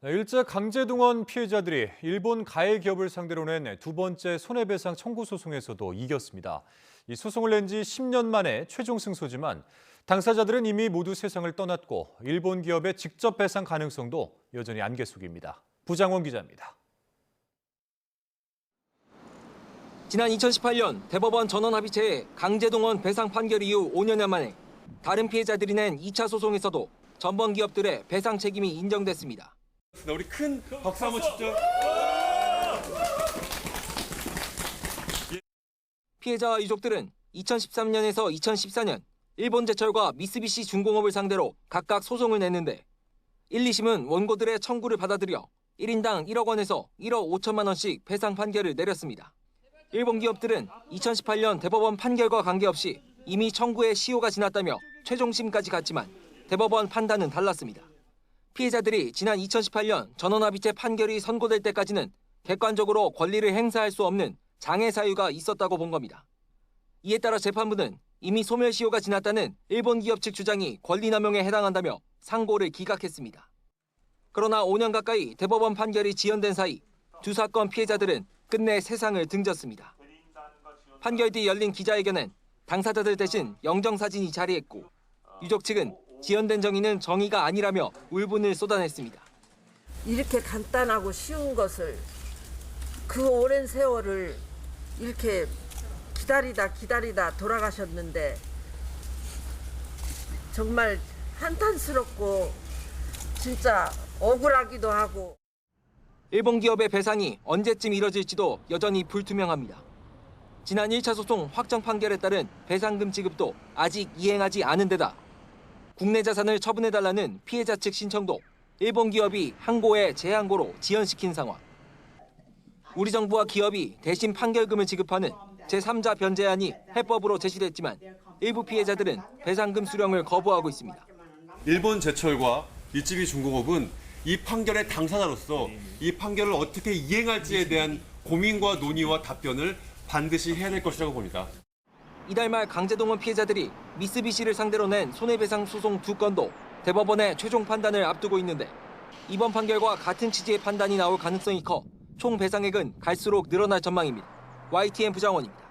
일제 강제동원 피해자들이 일본 가해 기업을 상대로 낸 두 번째 손해배상 청구 소송에서도 이겼습니다. 이 소송을 낸 지 10년 만에 최종 승소지만 당사자들은 이미 모두 세상을 떠났고 일본 기업의 직접 배상 가능성도 여전히 안개 속입니다. 부장원 기자입니다. 지난 2018년 대법원 전원합의체의 강제동원 배상 판결 이후 5년여 만에 다른 피해자들이 낸 2차 소송에서도 전범 기업들의 배상 책임이 인정됐습니다. 우리 큰 박수 한번 치죠. 피해자와 유족들은 2013년에서 2014년 일본제철과 미쓰비시 중공업을 상대로 각각 소송을 냈는데 1, 2심은 원고들의 청구를 받아들여 1인당 1억 원에서 1억 5천만 원씩 배상 판결을 내렸습니다. 일본 기업들은 2018년 대법원 판결과 관계없이 이미 청구의 시효가 지났다며 최종심까지 갔지만 대법원 판단은 달랐습니다. 피해자들이 지난 2018년 전원합의체 판결이 선고될 때까지는 객관적으로 권리를 행사할 수 없는 장애 사유가 있었다고 본 겁니다. 이에 따라 재판부는 이미 소멸시효가 지났다는 일본 기업 측 주장이 권리남용에 해당한다며 상고를 기각했습니다. 그러나 5년 가까이 대법원 판결이 지연된 사이 두 사건 피해자들은 끝내 세상을 등졌습니다. 판결 뒤 열린 기자회견엔 당사자들 대신 영정사진이 자리했고 유족 측은 지연된 정의는 정의가 아니라며 울분을 쏟아냈습니다. 이렇게 간단하고 쉬운 것을 그 오랜 세월을 이렇게 기다리다 돌아가셨는데 정말 한탄스럽고 진짜 억울하기도 하고. 일본 기업의 배상이 언제쯤 이뤄질지도 여전히 불투명합니다. 지난 1차 소송 확정 판결에 따른 배상금 지급도 아직 이행하지 않은 데다 국내 자산을 처분해달라는 피해자 측 신청도 일본 기업이 항고에 재항고로 지연시킨 상황. 우리 정부와 기업이 대신 판결금을 지급하는 제3자 변제안이 해법으로 제시됐지만 일부 피해자들은 배상금 수령을 거부하고 있습니다. 일본 제철과 미쓰비시 중공업은 이 판결의 당사자로서 이 판결을 어떻게 이행할지에 대한 고민과 논의와 답변을 반드시 해야 될 것이라고 봅니다. 이달 말 강제동원 피해자들이 미쓰비시를 상대로 낸 손해배상 소송 2건도 대법원의 최종 판단을 앞두고 있는데 이번 판결과 같은 취지의 판단이 나올 가능성이 커 총 배상액은 갈수록 늘어날 전망입니다. YTN 부장원입니다.